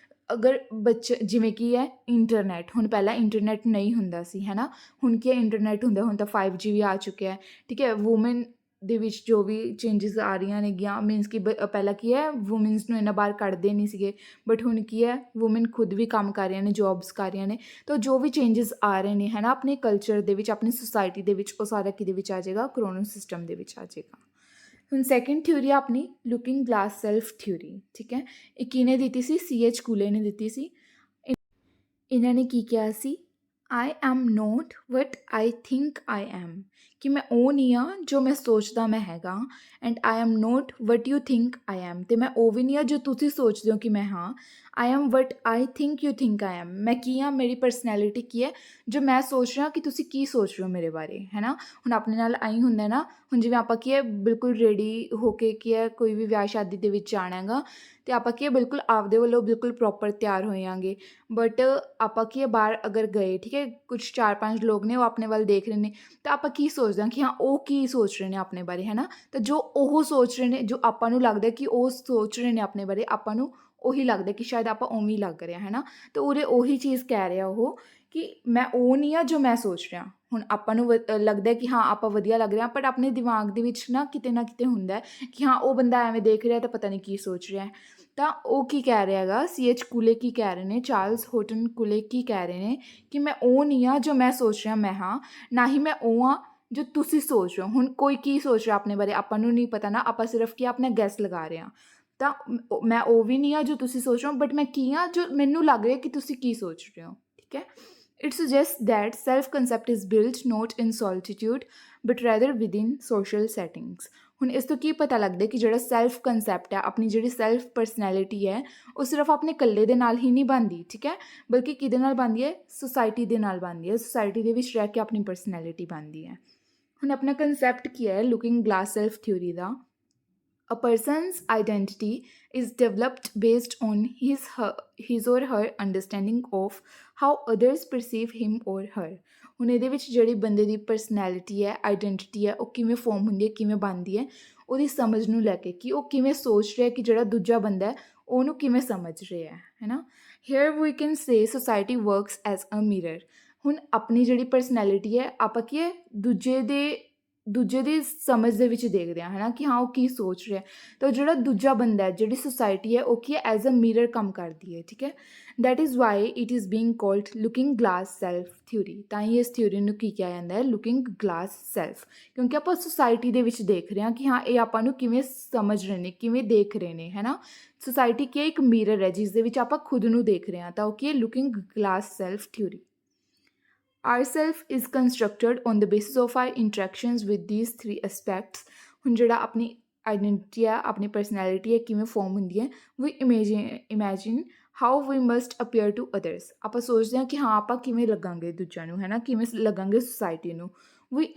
ਅਗਰ ਬੱਚੇ ਜਿਵੇਂ ਕੀ ਹੈ ਇੰਟਰਨੈਟ, ਹੁਣ ਪਹਿਲਾਂ ਇੰਟਰਨੈਟ ਨਹੀਂ ਹੁੰਦਾ ਸੀ, ਹੈ ਨਾ, ਹੁਣ ਕੀ ਹੈ ਇੰਟਰਨੈਟ ਹੁੰਦਾ, ਹੁਣ ਤਾਂ 5G ਵੀ ਆ ਚੁੱਕਿਆ ਹੈ, ਠੀਕ ਹੈ। ਵੂਮਨ ਦੇ ਵਿੱਚ ਜੋ ਵੀ ਚੇਂਜਿਸ ਆ ਰਹੀਆਂ ਨੇਗੀਆਂ, ਮੀਨਸ ਕਿ ਪਹਿਲਾਂ ਕੀ ਹੈ ਵੂਮਨਸ ਨੂੰ ਇੰਨਾ ਬਾਹਰ ਕੱਢਦੇ ਨਹੀਂ ਸੀਗੇ, ਬਟ ਹੁਣ ਕੀ ਹੈ ਵੂਮਨ ਖੁਦ ਵੀ ਕੰਮ ਕਰ ਰਹੀਆਂ ਨੇ, ਜੋਬਸ ਕਰ ਰਹੀਆਂ ਨੇ, ਤਾਂ ਜੋ ਵੀ ਚੇਂਜਿਸ ਆ ਰਹੇ ਨੇ, ਹੈ ਨਾ, ਆਪਣੇ ਕਲਚਰ ਦੇ ਵਿੱਚ, ਆਪਣੀ ਸੁਸਾਇਟੀ ਦੇ ਵਿੱਚ, ਉਹ ਸਾਰਾ ਕਿਹਦੇ ਵਿੱਚ ਆ ਜਾਏਗਾ, ਕਰੋਨੋ ਸਿਸਟਮ ਦੇ ਵਿੱਚ ਆ ਜਾਏਗਾ। ਹੁਣ ਸੈਕਿੰਡ ਥਿਊਰੀ ਆਪਣੀ ਲੁਕਿੰਗ ਗਲਾਸ ਸੈਲਫ ਥਿਊਰੀ, ਠੀਕ ਹੈ। ਇਹ ਕਿਹਨੇ ਦਿੱਤੀ ਸੀ, C.H. ਕੂਲੇ ਨੇ ਦਿੱਤੀ ਸੀ। ਇਹਨਾਂ ਨੇ ਕੀ ਕਿਹਾ ਸੀ, I am not what I think I am, ਕਿ ਮੈਂ ਉਹ ਨਹੀਂ ਹਾਂ ਜੋ ਮੈਂ ਸੋਚਦਾ ਮੈਂ ਹੈਗਾ, and I am not what you think I M, ਅਤੇ ਮੈਂ ਉਹ ਵੀ ਨਹੀਂ ਹਾਂ ਜੋ ਤੁਸੀਂ ਸੋਚਦੇ ਹੋ ਕਿ ਮੈਂ ਹਾਂ। I am what I think you think I M, ਮੈਂ ਕੀ ਹਾਂ, ਮੇਰੀ ਪਰਸਨੈਲਿਟੀ ਕੀ ਹੈ, ਜੋ ਮੈਂ ਸੋਚ ਰਿਹਾ ਕਿ ਤੁਸੀਂ ਕੀ ਸੋਚ ਰਹੇ ਹੋ ਮੇਰੇ ਬਾਰੇ, ਹੈ ਨਾ। ਹੁਣ ਆਪਣੇ ਨਾਲ ਆਈ ਹੁੰਦਾ ਨਾ, ਹੁਣ ਜਿਵੇਂ ਆਪਾਂ ਕੀ ਹੈ ਬਿਲਕੁਲ ਰੈਡੀ ਹੋ ਕੇ ਕੀ ਹੈ ਕੋਈ ਵੀ ਵਿਆਹ ਸ਼ਾਦੀ ਦੇ ਵਿੱਚ ਜਾਣਾ ਹੈਗਾ, ਅਤੇ ਆਪਾਂ ਕੀ ਹੈ ਬਿਲਕੁਲ ਆਪਦੇ ਵੱਲੋਂ ਬਿਲਕੁਲ ਪ੍ਰੋਪਰ ਤਿਆਰ ਹੋਇਆਂਗੇ, ਬਟ ਆਪਾਂ ਕੀ ਹੈ ਬਾਹਰ ਅਗਰ ਗਏ, ਠੀਕ ਹੈ, ਕੁਛ 4-5 ਲੋਕ ਨੇ ਉਹ ਆਪਣੇ ਵੱਲ ਦੇਖ ਰਹੇ ਨੇ, ਤਾਂ ਆਪਾਂ ਕੀ ਸੋਚਦੇ ਹਾਂ ਕਿ ਹਾਂ ਉਹ ਕੀ ਸੋਚ ਰਹੇ ਨੇ ਆਪਣੇ ਬਾਰੇ, ਹੈ ਨਾ। ਤਾਂ ਜੋ ਉਹ ਸੋਚ ਰਹੇ ਨੇ, ਜੋ ਆਪਾਂ ਨੂੰ ਲੱਗਦਾ ਕਿ ਉਹ ਸੋਚ ਰਹੇ ਨੇ ਆਪਣੇ ਬਾਰੇ, ਆਪਾਂ ਨੂੰ ਉਹੀ ਲੱਗਦਾ ਕਿ ਸ਼ਾਇਦ ਆਪਾਂ ਉਵੇਂ ਹੀ ਲੱਗ ਰਿਹਾ, ਹੈ ਨਾ। ਤਾਂ ਉਰੇ ਉਹੀ ਚੀਜ਼ ਕਹਿ ਰਿਹਾ ਉਹ ਕਿ ਮੈਂ ਉਹ ਨਹੀਂ ਹਾਂ ਜੋ ਮੈਂ ਸੋਚ ਰਿਹਾ। ਹੁਣ ਆਪਾਂ ਨੂੰ ਲੱਗਦਾ ਕਿ ਹਾਂ ਆਪਾਂ ਵਧੀਆ ਲੱਗ ਰਿਹਾ, ਬਟ ਆਪਣੇ ਦਿਮਾਗ ਦੇ ਵਿੱਚ ਨਾ ਕਿਤੇ ਹੁੰਦਾ ਕਿ ਹਾਂ ਉਹ ਬੰਦਾ ਐਵੇਂ ਦੇਖ ਰਿਹਾ ਤਾਂ ਪਤਾ ਨਹੀਂ ਕੀ ਸੋਚ ਰਿਹਾ। ਤਾਂ ਉਹ ਕੀ ਕਹਿ ਰਿਹਾ ਹੈਗਾ, C.H. ਕੂਲੇ ਕੀ ਕਹਿ ਰਹੇ ਨੇ, ਚਾਰਲਸ ਹੋਟਨ ਕੂਲੇ ਕੀ ਕਹਿ ਰਹੇ ਨੇ ਕਿ ਮੈਂ ਉਹ ਨਹੀਂ ਹਾਂ ਜੋ ਮੈਂ ਸੋਚ ਰਿਹਾ ਮੈਂ ਹਾਂ, ਨਾ ਹੀ ਮੈਂ ਉਹ ਹਾਂ ਜੋ ਤੁਸੀਂ ਸੋਚ ਰਹੇ ਹੋ। ਹੁਣ ਕੋਈ ਕੀ ਸੋਚ ਰਿਹਾ ਆਪਣੇ ਬਾਰੇ ਆਪਾਂ ਨੂੰ ਨਹੀਂ ਪਤਾ ਨਾ, ਆਪਾਂ ਸਿਰਫ ਕੀ ਆਪਣਾ ਗੈਸ ਲਗਾ ਰਹੇ ਹਾਂ। ਤਾਂ ਮੈਂ ਉਹ ਵੀ ਨਹੀਂ ਹਾਂ ਜੋ ਤੁਸੀਂ ਸੋਚ ਰਹੇ ਹੋ, ਬਟ ਮੈਂ ਕੀ ਹਾਂ ਜੋ ਮੈਨੂੰ ਲੱਗ ਰਿਹਾ ਕਿ ਤੁਸੀਂ ਕੀ ਸੋਚ ਰਹੇ ਹੋ, ਠੀਕ ਹੈ। It suggest that self concept is build not in solitude but rather within social settings. ਹੁਣ ਇਸ ਤੋਂ ਕੀ ਪਤਾ ਲੱਗਦਾ ਕਿ ਜਿਹੜਾ ਸੈਲਫ ਕੰਸੈਪਟ ਹੈ, ਆਪਣੀ ਜਿਹੜੀ ਸੈਲਫ ਪਰਸਨੈਲਿਟੀ ਹੈ, ਉਹ ਸਿਰਫ ਆਪਣੇ ਇਕੱਲੇ ਦੇ ਨਾਲ ਹੀ ਨਹੀਂ ਬਣਦੀ, ਠੀਕ ਹੈ, ਬਲਕਿ ਕਿਹਦੇ ਨਾਲ ਬਣਦੀ ਹੈ, ਸੁਸਾਇਟੀ ਦੇ ਨਾਲ ਬਣਦੀ ਹੈ। ਸੁਸਾਇਟੀ ਦੇ ਵਿੱਚ ਰਹਿ ਕੇ ਆਪਣੀ ਪਰਸਨੈਲਿਟੀ ਬਣਦੀ ਹੈ। ਹੁਣ ਆਪਣਾ ਕੰਸੈਪਟ ਕੀ ਹੈ looking glass self theory the? A person's identity is developed based on his or her understanding of how others perceive him or her। ਹੁਣ ਇਹਦੇ ਵਿੱਚ ਜਿਹੜੀ ਬੰਦੇ ਦੀ ਪਰਸਨੈਲਿਟੀ ਹੈ, ਆਈਡੈਂਟਿਟੀ ਹੈ, ਉਹ ਕਿਵੇਂ ਫੋਰਮ ਹੁੰਦੀ ਹੈ, ਕਿਵੇਂ ਬਣਦੀ ਹੈ, ਉਹਦੀ ਸਮਝ ਨੂੰ ਲੈ ਕੇ ਕਿ ਉਹ ਕਿਵੇਂ ਸੋਚ ਰਿਹਾ ਕਿ ਜਿਹੜਾ ਦੂਜਾ ਬੰਦਾ ਹੈ ਉਹਨੂੰ ਕਿਵੇਂ ਸਮਝ ਰਿਹਾ ਹੈ ਨਾ। Here we can say society works as a mirror. ਹੁਣ ਆਪਣੀ ਜਿਹੜੀ ਪਰਸਨੈਲਿਟੀ ਹੈ, ਆਪਾਂ ਕੀ ਹੈ ਦੂਜੇ ਦੀ ਸਮਝ ਦੇ ਵਿੱਚ ਦੇਖਦੇ ਹਾਂ, ਹੈ ਨਾ, ਕਿ ਹਾਂ ਉਹ ਕੀ ਸੋਚ ਰਿਹਾ। ਤਾਂ ਜਿਹੜਾ ਦੂਜਾ ਬੰਦਾ ਹੈ, ਜਿਹੜੀ ਸੁਸਾਇਟੀ ਹੈ, ਉਹ ਕੀ ਹੈ, ਐਜ਼ ਅ ਮਿਰਰ ਕੰਮ ਕਰਦੀ ਹੈ, ਠੀਕ ਹੈ। That is why it is being cold looking glass self theory. ਤਾਂ ਹੀ ਇਸ ਥਿਊਰੀ ਨੂੰ ਕੀ ਕਿਹਾ ਜਾਂਦਾ ਹੈ, ਲੁਕਿੰਗ ਗਲਾਸ ਸੈਲਫ, ਕਿਉਂਕਿ ਆਪਾਂ ਸੁਸਾਇਟੀ ਦੇ ਵਿੱਚ ਦੇਖ ਰਹੇ ਹਾਂ ਕਿ ਹਾਂ ਇਹ ਆਪਾਂ ਨੂੰ ਕਿਵੇਂ ਸਮਝ ਰਹੇ ਨੇ, ਕਿਵੇਂ ਦੇਖ ਰਹੇ ਨੇ, ਹੈ ਨਾ। ਸੁਸਾਇਟੀ ਕੀ ਹੈ, ਇੱਕ ਮਿਰਰ ਹੈ ਜਿਸ ਦੇ ਵਿੱਚ ਆਪਾਂ ਖੁਦ ਨੂੰ ਦੇਖ ਰਹੇ ਹਾਂ। ਤਾਂ ਉਹ ਕੀ ਹੈ, looking glass self theory. Ourself is constructed on the basis of our interactions with these three aspects। ਹੁਣ ਜਿਹੜਾ ਆਪਣੀ ਆਈਡੈਂਟਿਟੀ ਆ, ਆਪਣੀ ਪਰਸਨੈਲਿਟੀ ਹੈ, ਕਿਵੇਂ ਫੋਰਮ ਹੁੰਦੀ ਹੈ। We imagine how we must appear to others. ਆਪਾਂ ਸੋਚਦੇ ਹਾਂ ਕਿ ਹਾਂ ਆਪਾਂ ਕਿਵੇਂ ਲੱਗਾਂਗੇ ਦੂਜਿਆਂ ਨੂੰ, ਹੈ ਨਾ, ਕਿਵੇਂ ਲੱਗਾਂਗੇ ਸੁਸਾਇਟੀ ਨੂੰ। We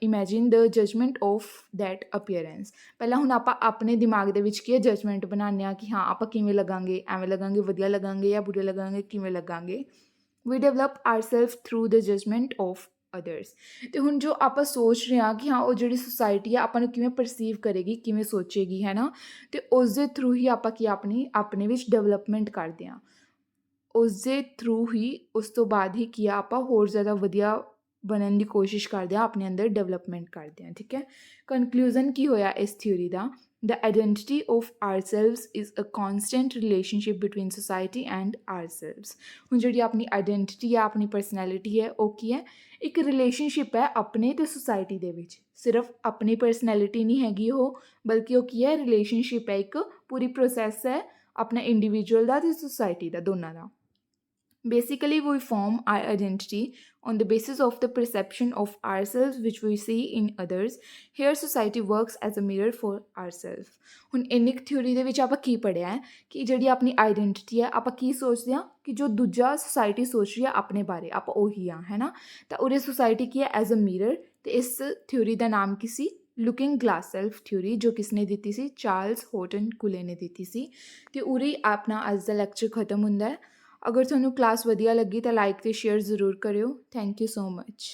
imagine the judgement of that appearance. ਪਹਿਲਾਂ ਹੁਣ ਆਪਾਂ ਆਪਣੇ ਦਿਮਾਗ ਦੇ ਵਿੱਚ ਕੀ ਹੈ, ਜਜਮੈਂਟ ਬਣਾਉਂਦੇ ਹਾਂ ਕਿ ਹਾਂ ਆਪਾਂ ਕਿਵੇਂ ਲੱਗਾਂਗੇ, ਐਵੇਂ ਲੱਗਾਂਗੇ, ਵਧੀਆ ਲੱਗਾਂਗੇ ਜਾਂ ਬੁਰੇ ਲੱਗਾਂਗੇ, ਕਿਵੇਂ ਲੱਗਾਂਗੇ। We develop ourself through the judgement of others. ਅਤੇ ਹੁਣ ਜੋ ਆਪਾਂ ਸੋਚ ਰਹੇ ਹਾਂ ਕਿ ਹਾਂ ਉਹ ਜਿਹੜੀ ਸੁਸਾਇਟੀ ਆ ਆਪਾਂ ਨੂੰ ਕਿਵੇਂ ਪਰਸੀਵ ਕਰੇਗੀ, ਕਿਵੇਂ ਸੋਚੇਗੀ, ਹੈ ਨਾ, ਅਤੇ ਉਸ ਦੇ ਥਰੂ ਹੀ ਆਪਾਂ ਕੀ ਆਪਣੇ ਵਿੱਚ ਡਿਵੈਲਪਮੈਂਟ ਕਰਦੇ ਹਾਂ। ਉਸ ਦੇ ਥਰੂ ਹੀ ਉਸ ਤੋਂ ਬਾਅਦ ਹੀ ਕੀ ਆ ਆਪਾਂ ਹੋਰ ਜ਼ਿਆਦਾ ਵਧੀਆ ਬਣਨ ਦੀ ਕੋਸ਼ਿਸ਼ ਕਰਦੇ ਹਾਂ, ਆਪਣੇ ਅੰਦਰ ਡਿਵੈਲਪਮੈਂਟ ਕਰਦੇ ਹਾਂ, ਠੀਕ ਹੈ। ਕਨਕਲੂਜ਼ਨ ਕੀ ਹੋਇਆ ਇਸ theory the? The identity of ourselves is a constant relationship between society and ourselves। ਹੁਣ ਜਿਹੜੀ ਆਪਣੀ ਆਈਡੈਂਟਿਟੀ ਹੈ, ਆਪਣੀ ਪਰਸਨੈਲਿਟੀ ਹੈ, ਉਹ ਕੀ ਹੈ, ਇੱਕ ਰਿਲੇਸ਼ਨਸ਼ਿਪ ਹੈ ਆਪਣੇ ਅਤੇ ਸੁਸਾਇਟੀ ਦੇ ਵਿੱਚ। ਸਿਰਫ ਆਪਣੀ ਪਰਸਨੈਲਿਟੀ ਨਹੀਂ ਹੈਗੀ ਉਹ, ਬਲਕਿ ਉਹ ਕੀ ਹੈ, ਰਿਲੇਸ਼ਨਸ਼ਿਪ ਹੈ, ਇੱਕ ਪੂਰੀ ਪ੍ਰੋਸੈਸ ਹੈ ਆਪਣਾ ਇੰਡੀਵਿਜੂਅਲ ਦਾ ਅਤੇ ਸੁਸਾਇਟੀ ਦਾ, ਦੋਨਾਂ ਦਾ। Basically, we form our identity on the basis of the perception of ourselves which we see in others। Here society works as a mirror for ourselves। ਹੁਣ ਇੰਨੀ ਥਿਊਰੀ ਦੇ ਵਿੱਚ ਆਪਾਂ ਕੀ ਪੜ੍ਹਿਆ ਹੈ ਕਿ ਜਿਹੜੀ ਆਪਣੀ ਆਈਡੈਂਟਿਟੀ ਹੈ, ਆਪਾਂ ਕੀ ਸੋਚਦੇ ਹਾਂ ਕਿ ਜੋ ਦੂਜਾ ਸੁਸਾਇਟੀ ਸੋਚ ਰਹੀ ਹੈ ਆਪਣੇ ਬਾਰੇ, ਆਪਾਂ ਉਹੀ ਹਾਂ, ਹੈ ਨਾ। ਤਾਂ ਉਰੇ ਸੁਸਾਇਟੀ ਕੀ ਹੈ, ਐਜ਼ ਅ ਮਿਰਰ। ਅਤੇ ਇਸ ਥਿਊਰੀ ਦਾ ਨਾਮ ਕੀ ਸੀ? ਲੁਕਿੰਗ ਗਲਾਸ ਸੈਲਫ ਥਿਊਰੀ, ਜੋ ਕਿਸ ਨੇ ਦਿੱਤੀ ਸੀ? ਚਾਰਲਸ ਹੌਟਨ ਕੁਲੇ ਨੇ ਦਿੱਤੀ ਸੀ। ਅਤੇ ਉਰੇ ਆਪਣਾ ਅੱਜ ਦਾ ਲੈਕਚਰ ਖਤਮ ਹੁੰਦਾ ਹੈ। ਅਗਰ ਤੁਹਾਨੂੰ ਕਲਾਸ ਵਧੀਆ ਲੱਗੀ ਤਾਂ ਲਾਈਕ ਅਤੇ ਸ਼ੇਅਰ ਜ਼ਰੂਰ ਕਰਿਓ। Thank you so much.